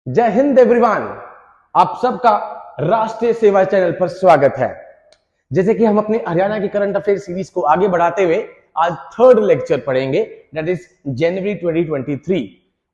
जय हिंद एवरीवन। आप सबका राष्ट्रीय सेवा चैनल पर स्वागत है। जैसे कि हम अपने हरियाणा की करंट अफेयर सीरीज को आगे बढ़ाते हुए आज थर्ड लेक्चर पढ़ेंगे, दैट इज जनवरी 2023।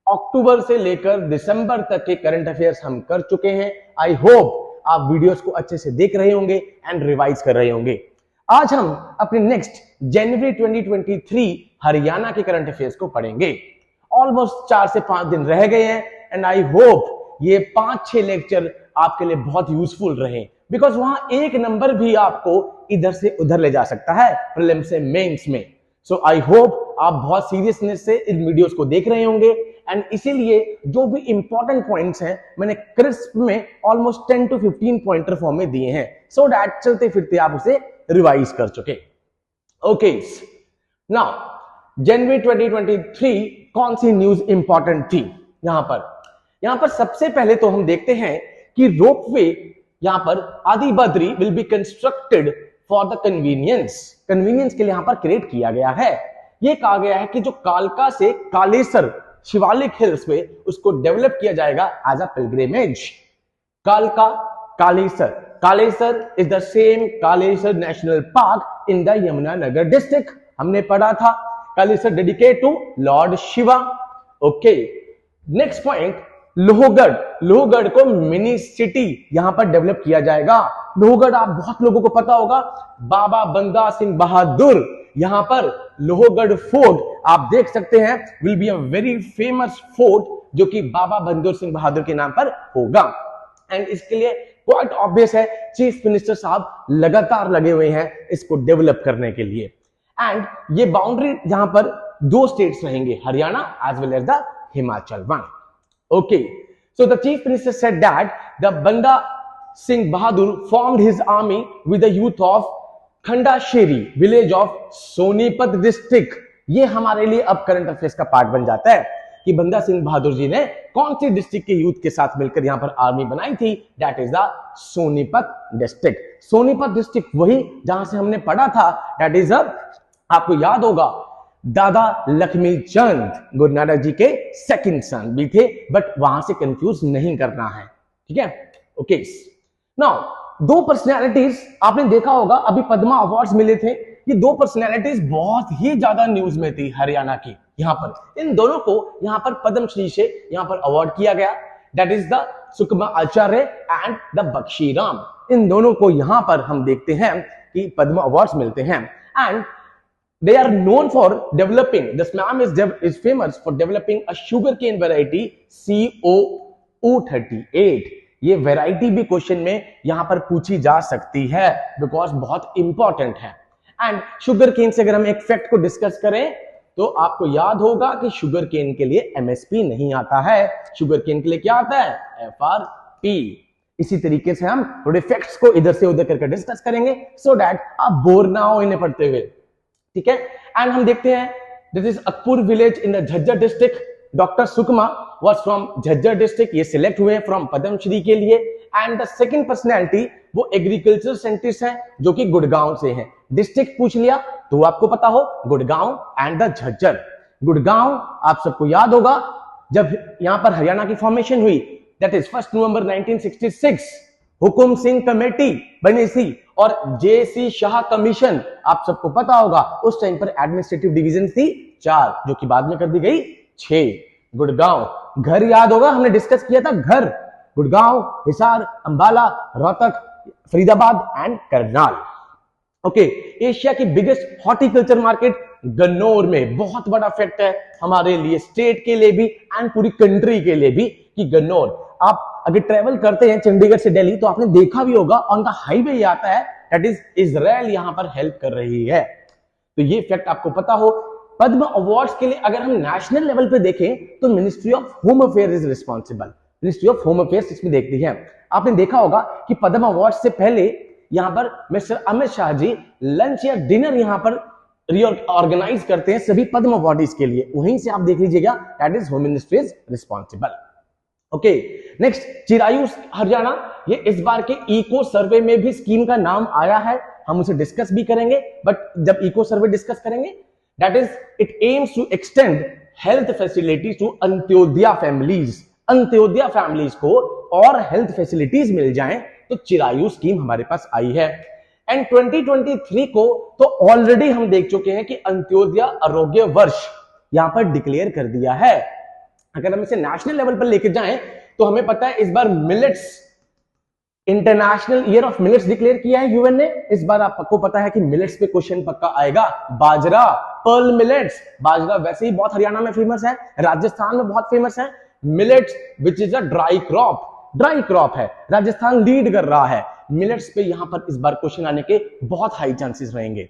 अक्टूबर से लेकर दिसंबर तक के करंट अफेयर्स हम कर चुके हैं। आई होप आप वीडियोस को अच्छे से देख रहे होंगे एंड रिवाइज कर रहे होंगे। आज हम अपने नेक्स्ट जनवरी 2023 हरियाणा के करंट अफेयर्स को पढ़ेंगे। ऑलमोस्ट 4 से 5 दिन रह गए हैं एंड आई होप ये 5-6 लेक्चर आपके लिए बहुत यूजफुल रहे, बिकॉज वहां एक नंबर भी आपको इधर से उधर ले जा सकता है प्रीलिम से मेंस में। सो आई होप आप बहुत सीरियसनेस से इन वीडियोस को देख रहे होंगे एंड इसीलिए जो भी इंपॉर्टेंट पॉइंट्स हैं मैंने क्रिस्प में ऑलमोस्ट 10 to 15 पॉइंटर फॉर्म में दिए हैं, सो दैट चलते फिरते आप उसे रिवाइज कर चुके। ओके, नाउ जनवरी 2023 कौन सी न्यूज इंपॉर्टेंट थी? यहां पर सबसे पहले तो हम देखते हैं कि रोपवे यहां पर आदि Badri will be constructed for the convenience के लिए यहां पर क्रिएट किया गया है। यह कहा गया है कि जो कालका से कालेसर शिवालिक हिल्स पे उसको डेवलप किया जाएगा एज अ पिलग्रिमेज। कालका Kalesar is the same Kalesar national park in the Yamunanagar district. हमने पढ़ा था Kalesar dedicate to lord Shiva. Okay, next point, Lohgarh को मिनी सिटी यहां पर डेवलप किया जाएगा। लोहगढ़ आप बहुत लोगों को पता होगा, बाबा बंदा सिंह बहादुर यहां पर लोहगढ़ फोर्ट आप देख सकते हैं, will be a very famous fort जो कि बाबा बहादुर सिंह बहादुर के नाम पर होगा। एंड इसके लिए क्वाइट ऑब्वियस है, चीफ मिनिस्टर साहब लगातार लगे हुए हैं इसको डेवलप करने के लिए। एंड ये बाउंड्री यहां पर 2 स्टेट्स रहेंगे, Haryana as well as the Himachal one. Okay, so the chief minister said that the Banda Singh Bahadur formed his army with the youth of Khandasheri village of Sonipat district। ये हमारे लिए अब current affairs का part बन जाता है कि बंदा सिंह बहादुर जी ने कौन सी डिस्ट्रिक्ट के यूथ के साथ मिलकर यहां पर आर्मी बनाई थी, that is the Sonipat district. Sonipat district वही जहां से हमने पढ़ा था, दैट इज आपको याद होगा दादा लक्ष्मी चंद गुरु नानक जी के सेकंड सन भी थे, बट वहां से कंफ्यूज नहीं करना है, ठीक है। ओके, नाउ 2 पर्सनैलिटीज आपने देखा होगा, अभी पद्मा अवार्ड्स मिले थे। ये 2 पर्सनैलिटीज बहुत ही ज्यादा न्यूज में थी हरियाणा की। यहां पर इन दोनों को यहां पर पद्मश्री से यहां पर अवार्ड किया गया, that is the Sukma Acharya and the Bakhshiram. इन दोनों को यहां पर हम देखते हैं कि पद्मा अवार्ड्स मिलते हैं and they are known for developing, this ma'am is famous for developing a sugarcane variety CO38। ये वैरायटी भी क्वेश्चन में यहां पर पूछी जा सकती है बिकॉज बहुत इंपॉर्टेंट है। एंड शुगर केन से अगर हम एक फैक्ट को डिस्कस करें तो आपको याद होगा कि शुगर केन के लिए एमएसपी नहीं आता है, शुगर केन के लिए क्या आता है, एफआरपी। इसी तरीके से हम थोड़े फैक्ट्स को इधर से उधर करके डिस्कस करेंगे सो दैट आप बोर ना हो इन्हें पढ़ते हुए, ठीक है। एंड हम देखते हैं this is Akpur village in the Jhajjar district. Doctor Sukma was from Jhajjar district, ये सिलेक्ट हुए फ्रॉम पद्मश्री के लिए। एंड द सेकंड पर्सनैलिटी वो एग्रीकल्चर साइंटिस्ट हैं जो कि गुड़गांव से हैं। डिस्ट्रिक्ट पूछ लिया तो आपको पता हो गुड़गांव एंड द झज्जर। गुड़गांव आप सबको याद होगा जब यहां पर हरियाणा की फॉर्मेशन हुई, that is 1 November 1966, Hukum Singh committee बनी थी और जेसी शाह कमीशन आप सबको पता होगा उस टाइम पर एडमिनिस्ट्रेटिव डिवीजन थी 4 जो कि बाद में कर दी गई 6। गुड़गांव, घर याद होगा हमने डिस्कस किया था, घर Gurgaon, Hisar, Ambala, Rohtak, Faridabad and Karnal. Okay, Asia की बिगेस्ट हॉर्टिकल्चर मार्केट गन्नौर में। बहुत बड़ा फैक्ट है हमारे लिए, स्टेट के लिए भी एंड पूरी कंट्री के लिए भी कि गन्नौर, आप अगर ट्रेवल करते हैं चंडीगढ़ से दिल्ली तो आपने देखा भी होगा ऑन द हाईवे ये आता है, दैट इज इजराइल यहां पर हेल्प कर रही है, तो ये फैक्ट आपको पता हो। पद्म अवार्ड्स के लिए अगर हम नेशनल लेवल पे देखें तो ministry of home affair is responsible, ministry of home affairs इसमें देखती है। आपने देखा होगा कि पद्म अवार्ड से पहले यहां पर मिस्टर अमित शाह जी लंच या डिनर यहां पर ऑर्गेनाइज करते हैं सभी पद्म अवार्डीज के लिए, वहीं से आप देख लीजिएगा, that is home ministry is responsible. Okay, next Chirayu Haryana, ये इस बार के इको सर्वे में भी स्कीम का नाम आया है, हम उसे डिस्कस भी करेंगे, बट जब इको सर्वे डिस्कस करेंगे that is it aims to extend health facilities to Antyodaya families Antyodaya families को और हेल्थ फैसिलिटीज मिल जाएं, तो चिरायु स्कीम हमारे पास आई है। एंड 2023 को तो ऑलरेडी हम देख चुके हैं कि अंत्योदय आरोग्य वर्ष यहां पर डिक्लेयर कर दिया है। अगर हम इसे नेशनल लेवल पर लेके जाएं तो हमें पता है इस बार millets, international year of millets declare किया है यूएन ने। इस बार आपको पता है कि मिलेट्स पे क्वेश्चन पक्का आएगा। बाजरा, पर्ल मिलेट्स, बाजरा वैसे ही बहुत हरियाणा में फेमस है, राजस्थान में बहुत फेमस है। Millets which is a dry crop है, राजस्थान लीड कर रहा है। मिलेट्स पे यहां पर इस बार क्वेश्चन आने के बहुत हाई चांसेस रहेंगे।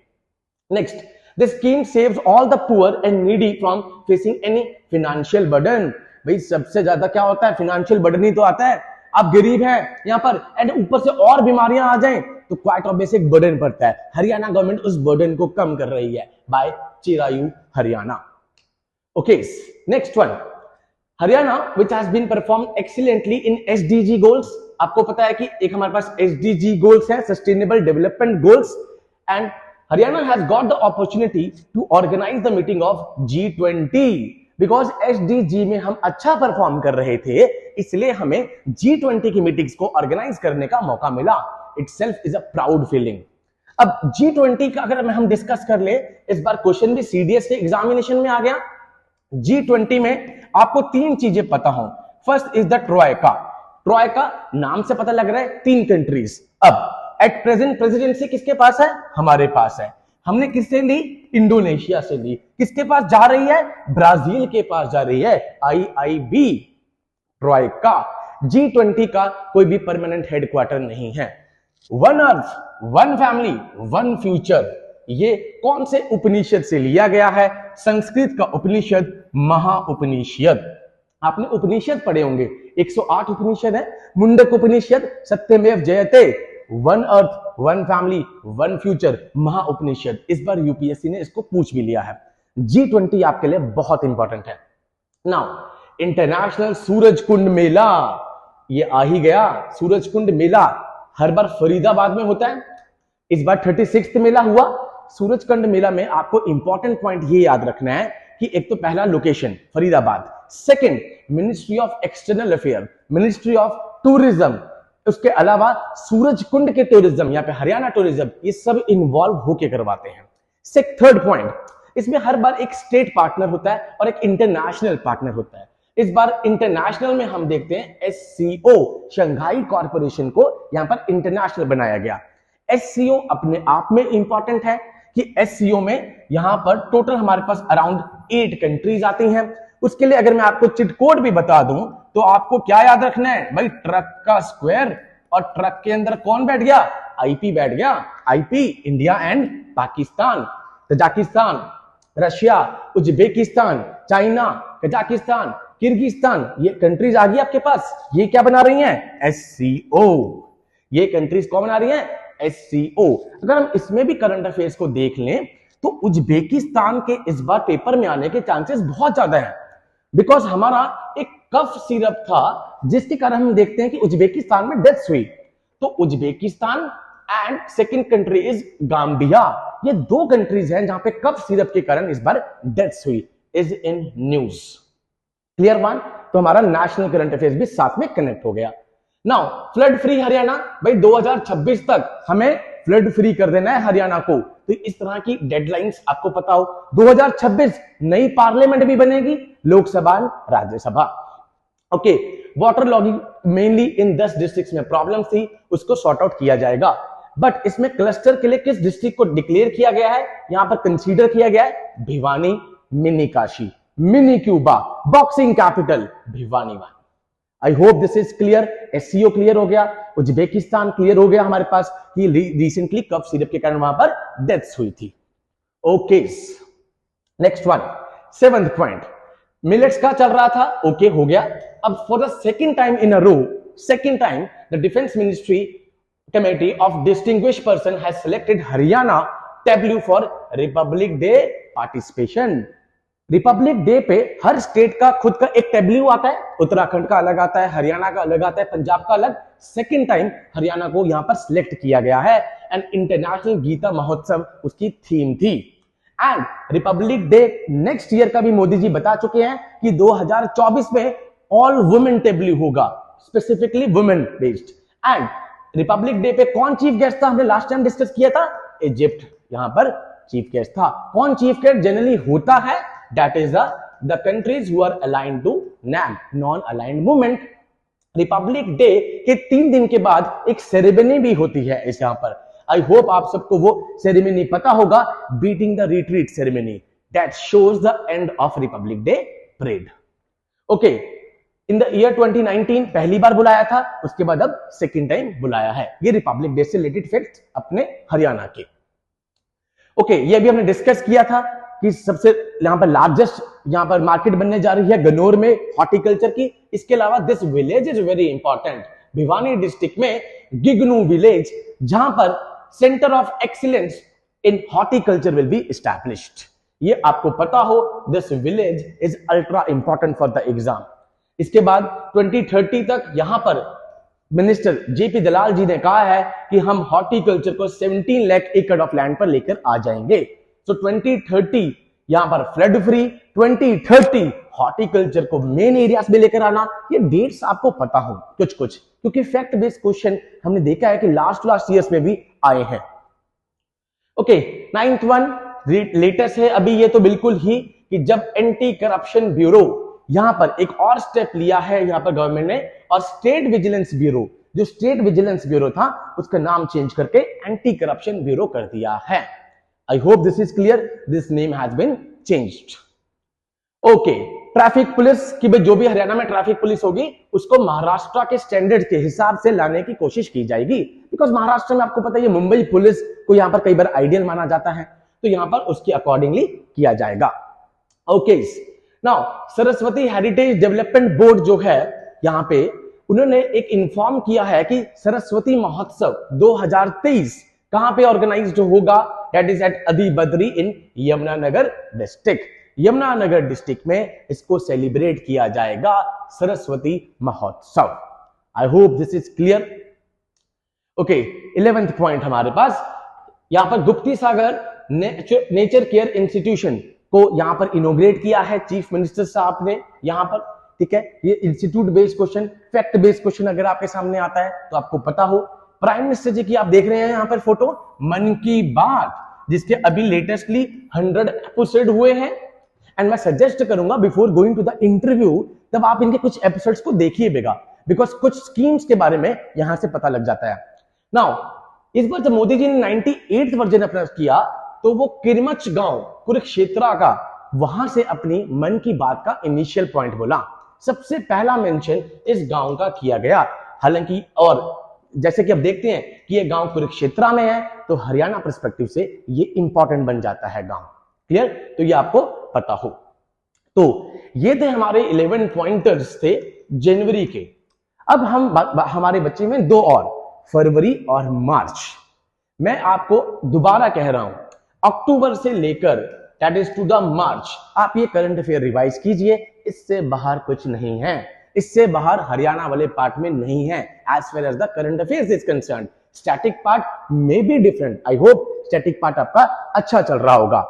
Next, this scheme saves all the poor and needy from facing any financial burden. भाई सबसे ज्यादा क्या होता है, फाइनेंशियल बर्डन ही तो आता है। आप गरीब हैं यहां पर एंड ऊपर से और बीमारियां आ जाएं तो क्वाइट ऑब्वियस एक बर्डन पड़ता है। हरियाणा गवर्नमेंट उस बर्डन को कम कर रही है by Chirayu Haryana. Okay, next one, Haryana which has been performed excellently in SDG goals। आपको पता है कि एक हमारे पास SDG goals है, sustainable development goals, and Haryana has got the opportunity to organize the meeting of G20 because SDG में हम अच्छा परफॉर्म कर रहे थे, इसलिए हमें G20 की मीटिंग्स को ऑर्गेनाइज करने का मौका मिला। Itself is a proud feeling। अब G20 का अगर हम डिस्कस कर ले, इस बार क्वेश्चन भी CDS के एग्जामिनेशन में आ गया। G20 में आपको तीन चीजें पता हो। First is the troika. Troika नाम से पता लग रहा है तीन कंट्रीज। अब एट प्रेजेंट प्रेसिडेंसी किसके पास है, हमारे पास है। हमने किससे ली, इंडोनेशिया से ली। किसके पास जा रही है, ब्राजील के पास जा रही है। IIB ट्रोयका। G20 का कोई भी परमानेंट हेडक्वार्टर नहीं है। One earth, one family, one future, ये कौन से उपनिषद से लिया गया है, संस्कृत का उपनिषद महाउपनिषद। आपने उपनिषद पढ़े होंगे, 108 उपनिषद है। मुंडक उपनिषद, सत्यमेव जयते, one earth, one family, one future, Maha Upanishad. इस बार यूपीएससी ने इसको पूछ भी लिया है। G20 आपके लिए बहुत इंपॉर्टेंट है। नाउ इंटरनेशनल सूरज कुंड मेला, ये आ ही गया। सूरज कुंड मेला हर बार फरीदाबाद में होता है, इस बार 36वां मेला हुआ। सूरज कुंड मेला में आपको इंपॉर्टेंट पॉइंट ये याद रखना है कि एक तो पहला location Faridabad, second ministry of external affair, ministry of tourism, उसके अलावा सूरज कुंड के टूरिज्म, यहाँ पे हरियाणा टूरिज्म, ये सब इन्वॉल्व होके करवाते हैं। थर्ड पॉइंट, इसमें हर बार एक स्टेट पार्टनर होता है और एक इंटरनेशनल पार्टनर होता है। इस बार इंटरनेशनल में हम देखते हैं SCO, शंघाई कॉर्पोरेशन को यहां पर इंटरनेशनल बनाया गया। SCO अपने आप में इंपॉर्टेंट है कि SCO में यहां पर टोटल हमारे पास अराउंड 8 कंट्रीज आती हैं। उसके लिए अगर मैं आपको चिट कोड भी बता दूं तो आपको क्या याद रखना है भाई, ट्रक का स्क्वायर, और ट्रक के अंदर कौन बैठ गया, IP बैठ गया। IP India and Pakistan, Tajikistan, Russia, Uzbekistan, China, Kazakhstan, Kyrgyzstan, ये कंट्रीज आ गई आपके पास। ये क्या बना रही हैं, SCO। ये कंट्रीज कौन बना रही हैं, SCO। अगर हम इसमें भी करंट अफेयर्स को देख लें तो उज्बेकिस्तान के इस बार पेपर में आने के चांसेस बहुत ज्यादा हैं, बिकॉज हमारा एक कफ सिरप था जिसके कारण हम देखते हैं कि उज्बेकिस्तान में डेथ्स हुई। तो Uzbekistan and second country is Gambia, ये दो कंट्रीज हैं जहां पे कफ सिरप के कारण इस बार डेथ्स हुई। Is in news clear one. तो हमारा नेशनल करंट अफेयर्स भी साथ में कनेक्ट हो गया। नाउ फ्लड फ्री हरियाणा, भाई 2026 तक हमें फ्लड फ्री कर देना है हरियाणा को। तो इस तरह की डेडलाइंस आपको पता हो। 2026 नई पार्लियामेंट भी बनेगी, Lok Sabha Rajya Sabha. Okay, water logging mainly इन 10 डिस्ट्रिक्ट्स में प्रॉब्लम थी, उसको सॉर्ट आउट किया जाएगा। बट इसमें क्लस्टर के लिए किस डिस्ट्रिक्ट को डिक्लेयर किया गया है, यहां पर कंसीडर किया गया है Bhiwani, mini Kashi, mini Cuba, boxing capital Bhiwani. I hope this is clear. SCO clear हो गया, उज्बेकिस्तान क्लियर हो गया हमारे पास कि रिसेंटली कफ सिरप के कारण वहां पर डेथ्स हुई थी। Okay, next one, 7th point, millets का चल रहा था, ओके हो गया। अब for the second time in a row, second time the defence ministry committee of distinguished person has selected Haryana tableau for Republic Day participation. Republic Day पे हर state का खुद का एक टेब्ल्यू आता है, उत्तराखंड का अलग आता है, हरियाणा का अलग आता है, पंजाब का अलग। सेकंड टाइम हरियाणा को यहां पर सिलेक्ट किया गया है एंड इंटरनेशनल गीता महोत्सव उसकी थीम थी। And Republic day next year का भी मोदी जी बता चुके हैं कि 2024 में ऑल वुमेन टेबल होगा, specifically women based. And Republic Day पे कौन चीफ गेस्ट था, हमने लास्ट टाइम डिस्कस किया था, इजिप्ट यहां पर चीफ गेस्ट था। कौन चीफ गेस्ट जनरली होता है, that is the countries who are aligned to NAM, non aligned movement. Republic Day के 3 दिन के बाद एक सेरेमनी भी होती है इस यहां पर। आई होप आप सबको वो सेरेमनी पता होगा, beating the retreat ceremony, that shows the end of Republic day parade. Okay, in the year 2019 पहली बार बुलाया था, उसके बाद अब सेकेंड टाइम बुलाया है। ये रिपब्लिक डे से रिलेटेड फैक्ट्स अपने हरियाणा के। ओके, ये भी हमने डिस्कस किया था कि सबसे यहां पर लार्जेस्ट यहां पर मार्केट बनने जा रही है गन्नौर में हॉर्टिकल्चर की। इसके अलावा this village is very important, Bhiwani district में गिगनू विलेज, जहां पर centre of excellence in horticulture will be established. ये आपको पता हो, this village is ultra important for the exam. इसके बाद 2030 तक यहां पर मिनिस्टर जेपी दलाल जी ने कहा है कि हम हॉर्टिकल्चर को 17 लाख एकड़ ऑफ लैंड पर लेकर आ जाएंगे। सो 2030 यहां पर फ्लड फ्री, 2030 हॉर्टिकल्चर को मेन एरियाज में लेकर आना। ये डेट्स आपको पता हो कुछ कुछ, क्योंकि फैक्ट बेस्ड क्वेश्चन हमने देखा है कि लास्ट ईयर्स में भी आए हैं। ओके, 9th वन लेटेस्ट है अभी, ये तो बिल्कुल ही कि जब एंटी करप्शन ब्यूरो यहां पर एक और स्टेप लिया है यहां पर गवर्नमेंट ने, और स्टेट विजिलेंस ब्यूरो, जो स्टेट विजिलेंस ब्यूरो था उसका नाम चेंज करके एंटी करप्शन ब्यूरो कर दिया है। I hope this is clear, this name has been changed. Okay, traffic police की जो भी हरियाणा में ट्रैफिक पुलिस होगी उसको महाराष्ट्र के स्टैंडर्ड के हिसाब से लाने की कोशिश की जाएगी, बिकॉज महाराष्ट्र में आपको पता है मुंबई पुलिस को यहां पर कई बार आइडियल माना जाता है, तो यहां पर उसके अकॉर्डिंगली किया जाएगा। Okay, now Saraswati heritage development board जो है यहां पे उन्होंने एक इन्फॉर्म किया है कि सरस्वती महोत्सव 2023 कहां पे ऑर्गेनाइज्ड होगा, that is at Adi Badri in Yamunanagar district. Yamunanagar district में इसको सेलिब्रेट किया जाएगा Saraswati Mahotsav. I hope this is clear. Okay, 11th point हमारे पास यहां पर Gupti Sagar nature care institution को यहां पर इनोग्रेट किया है चीफ मिनिस्टर साहब ने यहां पर। ठीक है, ये institute based question, fact based question अगर आपके सामने आता है तो आपको पता हो। प्राइम मिनिस्टर जी की आप देख रहे हैं यहां पर फोटो, मन की बात, जिसके अभी लेटेस्टली 100 एपिसोड हुए हैं। एंड मैं सजेस्ट करूंगा before going to the interview, तब आप इनके कुछ एपिसोड्स को देखिएगा, बिकॉज कुछ स्कीम्स के बारे में यहां से पता लग जाता है। नाउ इस बार जब मोदी जी ने 98th वर्जन अपना किया तो वो किरमच गांव कुरुक्षेत्रा का, वहां से अपनी मन की बात का इनिशियल पॉइंट बोला। सबसे पहला मेंशन इस गांव का किया गया। हालांकि और जैसे कि अब देखते हैं कि ये गांव कुरुक्षेत्रा में है, तो हरियाणा पर्सपेक्टिव से ये इंपॉर्टेंट बन जाता है गांव। क्लियर, तो ये आपको पता हो। तो ये थे हमारे 11 पॉइंटर्स थे जनवरी के। अब हमारे बच्चे में 2 और, फरवरी और मार्च। मैं आपको दोबारा कह रहा हूं, अक्टूबर से लेकर दैट इज टू द मार्च आप ये करंट अफेयर रिवाइज कीजिए। इससे बाहर कुछ नहीं है, इससे बाहर हरियाणा वाले पार्ट में नहीं है as far as the current affairs is concern. Static part may be different, I hope static part आपका अच्छा चल रहा होगा।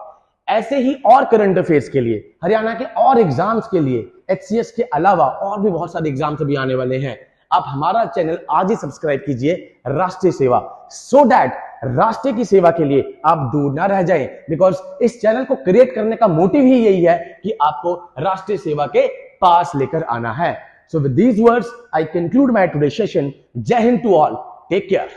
ऐसे ही और करंट अफेयर्स के लिए, हरियाणा के और एग्जाम्स के लिए, एचसीएस के अलावा और भी बहुत सारे एग्जाम्स अभी आने वाले हैं। आप हमारा चैनल आज ही सब्सक्राइब कीजिए, राष्ट्रीय सेवा, सो दैट राष्ट्र की सेवा के लिए आप दूर ना रह जाएं। बिकॉज इस चैनल को क्रिएट करने का मोटिव ही यही है कि आपको राष्ट्रीय सेवा के पास लेकर आना है। So with these words I conclude my today session. Jai Hind to all, take care.